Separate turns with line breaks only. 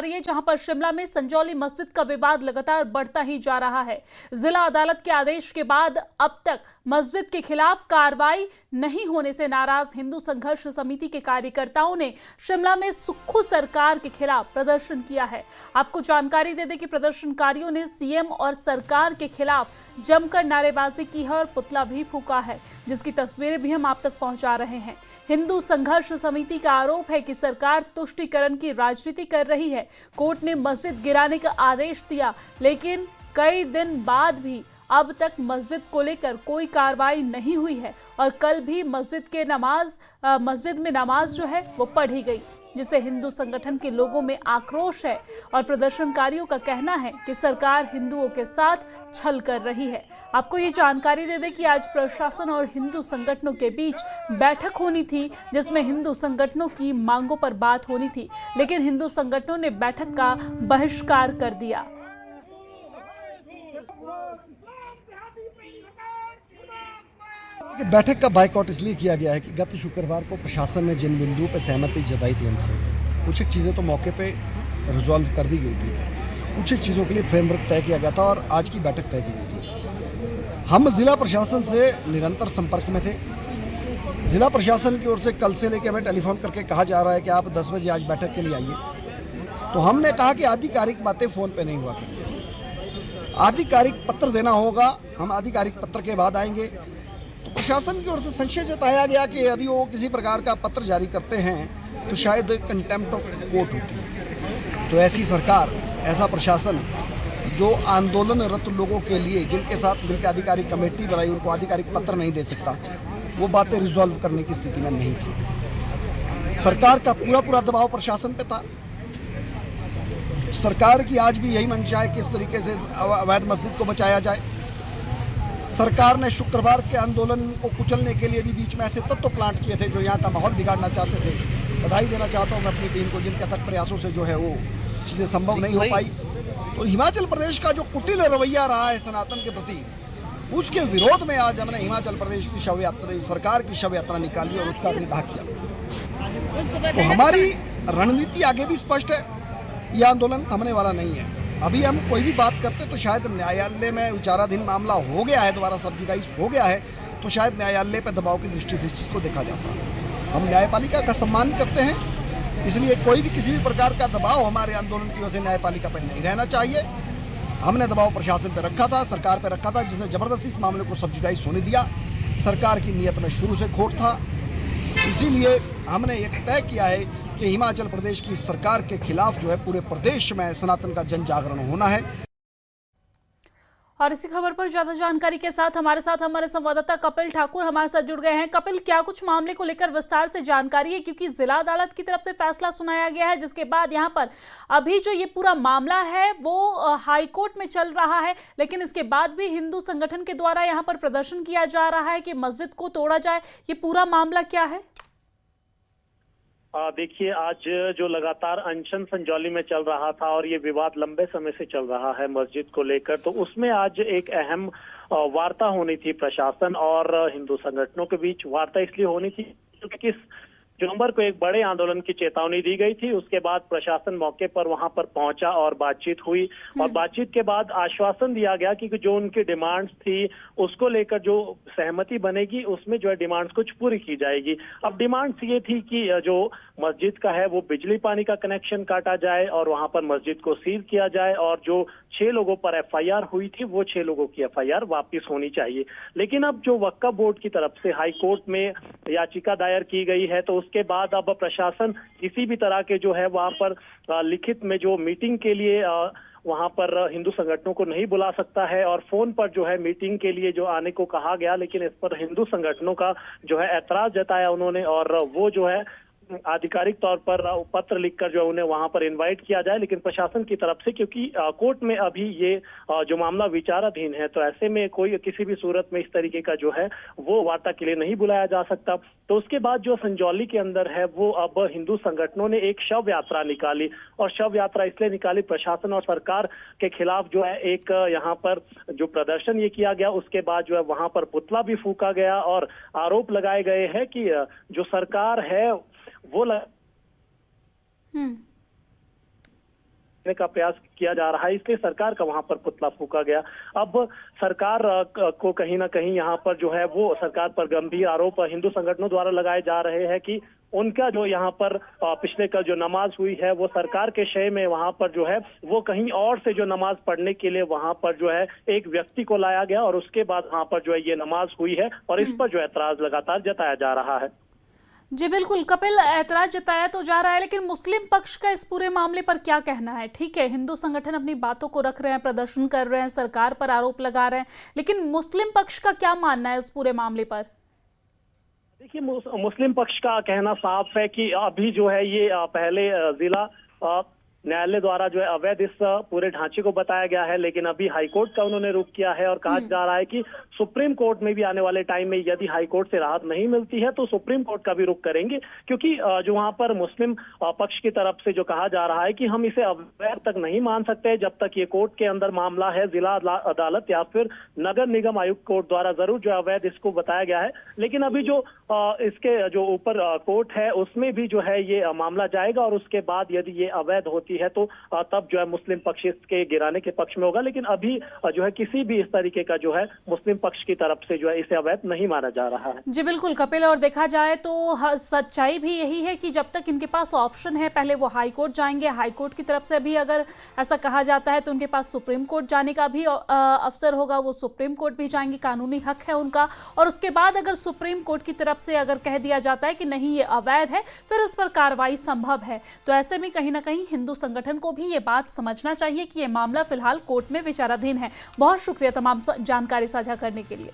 रही है, जहां पर शिमला में संजौली मस्जिद का विवाद लगातार बढ़ता ही जा रहा है। जिला अदालत के आदेश के बाद अब तक मस्जिद के खिलाफ कार्रवाई नहीं होने से नाराज हिंदू संघर्ष समिति के कार्यकर्ताओं ने शिमला में सुक्खू सरकार के खिलाफ प्रदर्शन किया है। आपको जानकारी दे दें कि प्रदर्शनकारियों ने सीएम और सरकार के खिलाफ जमकर नारेबाजी की है और पुतला भी फूंका है, जिसकी तस्वीरें भी हम आप तक पहुंचा रहे हैं। हिंदू संघर्ष समिति का आरोप है कि सरकार तुष्टीकरण की राजनीति कर रही है। कोर्ट ने मस्जिद गिराने का आदेश दिया, लेकिन कई दिन बाद भी अब तक मस्जिद को लेकर कोई कार्रवाई नहीं हुई है और कल भी मस्जिद में नमाज जो है वो पढ़ी गई, जिससे हिंदू संगठन के लोगों में आक्रोश है और प्रदर्शनकारियों का कहना है कि सरकार हिंदुओं के साथ छल कर रही है। आपको ये जानकारी दे दें कि आज प्रशासन और हिंदू संगठनों के बीच बैठक होनी थी, जिसमें हिंदू संगठनों की मांगों पर बात होनी थी, लेकिन हिंदू संगठनों ने बैठक का बहिष्कार कर दिया।
बैठक का बायकॉट इसलिए किया गया है कि गत शुक्रवार को प्रशासन ने जिन बिंदुओं पर सहमति जताई थी हमसे, कुछ एक चीज़ें तो मौके पे रिजॉल्व कर दी गई थी, कुछ एक चीज़ों के लिए फ्रेमवर्क तय किया गया था और आज की बैठक तय की गई थी। हम जिला प्रशासन से निरंतर संपर्क में थे। जिला प्रशासन की ओर से कल से लेकर हमें टेलीफोन करके कहा जा रहा है कि आप 10 बजे आज बैठक के लिए आइए। तो हमने कहा कि आधिकारिक बातें फ़ोन पर नहीं हुआ करेंगी, आधिकारिक पत्र देना होगा, हम आधिकारिक पत्र के बाद आएंगे। तो प्रशासन की ओर से संशय जताया गया कि यदि वो किसी प्रकार का पत्र जारी करते हैं तो शायद कंटेम्प्ट ऑफ कोर्ट होती है। तो ऐसी सरकार, ऐसा प्रशासन जो आंदोलनरत लोगों के लिए जिनके साथ मिलकर आधिकारिक कमेटी बनाई, उनको आधिकारिक पत्र नहीं दे सकता, वो बातें रिजॉल्व करने की स्थिति में नहीं थी। सरकार का पूरा दबाव प्रशासन पे था। सरकार की आज भी यही मंशा है कि इस तरीके से अवैध मस्जिद को बचाया जाए। सरकार ने शुक्रवार के आंदोलन को कुचलने के लिए भी बीच में ऐसे तत्व प्लांट किए थे जो यहाँ का माहौल बिगाड़ना चाहते थे। बधाई देना चाहता हूँ मैं अपनी टीम को, जिनके अथक प्रयासों से जो है वो चीज़ें संभव नहीं हो पाई। तो हिमाचल प्रदेश का जो कुटिल रवैया रहा है सनातन के प्रति, उसके विरोध में आज हमने हिमाचल प्रदेश की शव यात्रा, सरकार की शव यात्रा निकाली और उसका निकाह किया। तो हमारी रणनीति आगे भी स्पष्ट है, यह आंदोलन थमने वाला नहीं है। अभी हम कोई भी बात करते तो शायद न्यायालय में विचाराधीन मामला हो गया है, दोबारा सब्जुडाइज हो गया है, तो शायद न्यायालय पर दबाव की दृष्टि से इस चीज़ को देखा जाता है। हम न्यायपालिका का सम्मान करते हैं, इसलिए कोई भी किसी भी प्रकार का दबाव हमारे आंदोलन की वजह से न्यायपालिका पर नहीं रहना चाहिए। हमने दबाव प्रशासन पर रखा था, सरकार पर रखा था, जिसने ज़बरदस्ती इस मामले को सब्जुडाइज होने दिया। सरकार की नीयत में शुरू से खोट था, इसीलिए हमने ये तय किया है कि हिमाचल प्रदेश की सरकार के खिलाफ जो है पूरे प्रदेश में सनातन का जन जागरण होना है।
और इसी खबर पर ज्यादा जानकारी के साथ हमारे संवाददाता कपिल ठाकुर हमारे साथ जुड़ गए हैं। कपिल, क्या कुछ मामले को लेकर विस्तार से जानकारी है, क्योंकि जिला अदालत की तरफ से फैसला सुनाया गया है, जिसके बाद यहाँ पर अभी जो ये पूरा मामला है वो हाई कोर्ट में चल रहा है, लेकिन इसके बाद भी हिंदू संगठन के द्वारा यहाँ पर प्रदर्शन किया जा रहा है कि मस्जिद को तोड़ा जाए। ये पूरा मामला क्या है?
देखिए, आज जो लगातार अनशन संजौली में चल रहा था और ये विवाद लंबे समय से चल रहा है मस्जिद को लेकर, तो उसमें आज एक अहम वार्ता होनी थी प्रशासन और हिंदू संगठनों के बीच। वार्ता इसलिए होनी थी क्योंकि 21 नवंबर को एक बड़े आंदोलन की चेतावनी दी गई थी। उसके बाद प्रशासन मौके पर वहां पर पहुंचा और बातचीत हुई और बातचीत के बाद आश्वासन दिया गया कि जो उनकी डिमांड्स थी उसको लेकर जो सहमति बनेगी उसमें जो है डिमांड्स कुछ पूरी की जाएगी। अब डिमांड्स ये थी कि जो मस्जिद का है वो बिजली पानी का कनेक्शन काटा जाए और वहां पर मस्जिद को सील किया जाए और जो 6 लोगों पर एफआईआर हुई थी वो 6 लोगों की एफआईआर वापस होनी चाहिए। लेकिन अब जो वक्फ बोर्ड की तरफ से हाई कोर्ट में याचिका दायर की गई है, तो उसके बाद अब प्रशासन किसी भी तरह के जो है वहां पर लिखित में जो मीटिंग के लिए वहां पर हिंदू संगठनों को नहीं बुला सकता है और फोन पर जो है मीटिंग के लिए जो आने को कहा गया, लेकिन इस पर हिंदू संगठनों का जो है ऐतराज जताया उन्होंने और वो जो है आधिकारिक तौर पर पत्र लिखकर जो उन्हें वहां पर इनवाइट किया जाए। लेकिन प्रशासन की तरफ से क्योंकि कोर्ट में अभी ये जो मामला विचाराधीन है, तो ऐसे में कोई किसी भी सूरत में इस तरीके का जो है वो वार्ता के लिए नहीं बुलाया जा सकता। तो उसके बाद जो संजौली के अंदर है वो अब हिंदू संगठनों ने एक शव यात्रा निकाली और शव यात्रा इसलिए निकाली, प्रशासन और सरकार के खिलाफ जो है एक यहाँ पर जो प्रदर्शन ये किया गया, उसके बाद जो है वहां पर पुतला भी फूका गया और आरोप लगाए गए हैं कि जो सरकार है वो का प्रयास किया जा रहा है, इसलिए सरकार का वहां पर पुतला फूंका गया। अब सरकार को कहीं ना कहीं यहाँ पर जो है वो सरकार पर गंभीर आरोप हिंदू संगठनों द्वारा लगाए जा रहे हैं कि उनका जो यहाँ पर पिछले कल जो नमाज हुई है वो सरकार के शय में वहां पर जो है वो कहीं और से जो नमाज पढ़ने के लिए वहां पर जो है एक व्यक्ति को लाया गया और उसके बाद वहां पर जो है ये नमाज हुई है और इस पर जो ऐतराज लगातार जताया जा रहा है।
जी बिल्कुल कपिल, ऐतराज जताया तो जा रहा है, लेकिन मुस्लिम पक्ष का इस पूरे मामले पर क्या कहना है? ठीक है, हिंदू संगठन अपनी बातों को रख रहे हैं, प्रदर्शन कर रहे हैं, सरकार पर आरोप लगा रहे हैं, लेकिन मुस्लिम पक्ष का क्या मानना है इस पूरे मामले पर?
देखिए, मुस्लिम पक्ष का कहना साफ है कि अभी जो है ये पहले जिला न्यायालय द्वारा जो है अवैध इस पूरे ढांचे को बताया गया है, लेकिन अभी हाईकोर्ट का उन्होंने रुख किया है और कहा जा रहा है कि सुप्रीम कोर्ट में भी आने वाले टाइम में यदि हाईकोर्ट से राहत नहीं मिलती है तो सुप्रीम कोर्ट का भी रुख करेंगे, क्योंकि जो वहां पर मुस्लिम पक्ष की तरफ से जो कहा जा रहा है कि हम इसे अवैध तक नहीं मान सकते जब तक ये कोर्ट के अंदर मामला है, जिला अदालत या फिर नगर निगम आयुक्त कोर्ट द्वारा जरूर जो अवैध इसको बताया गया है, लेकिन अभी जो इसके जो ऊपर कोर्ट है उसमें भी जो है ये मामला जाएगा और उसके बाद यदि ये अवैध होती है तो तब जो है मुस्लिम पक्ष इसके गिराने के पक्ष में होगा, लेकिन अभी जो है किसी भी इस तरीके का जो है मुस्लिम पक्ष की तरफ से जो है इसे अवैध नहीं माना जा रहा है।
जी बिल्कुल कपिल, और देखा जाए तो सच्चाई भी यही है कि जब तक इनके पास ऑप्शन है, पहले वो हाई कोर्ट जाएंगे, हाई कोर्ट की तरफ से भी अगर ऐसा कहा जाता है तो उनके पास सुप्रीम कोर्ट जाने का भी अवसर होगा, वो सुप्रीम कोर्ट भी जाएंगे, कानूनी हक है उनका, और उसके बाद अगर सुप्रीम कोर्ट की तरफ से अगर कह दिया जाता है कि नहीं ये अवैध है, फिर इस पर कार्रवाई संभव है। तो ऐसे में कहीं ना कहीं हिंदू संगठन को भी ये बात समझना चाहिए कि ये मामला फिलहाल कोर्ट में विचाराधीन है। बहुत शुक्रिया तमाम जानकारी साझा करने के लिए।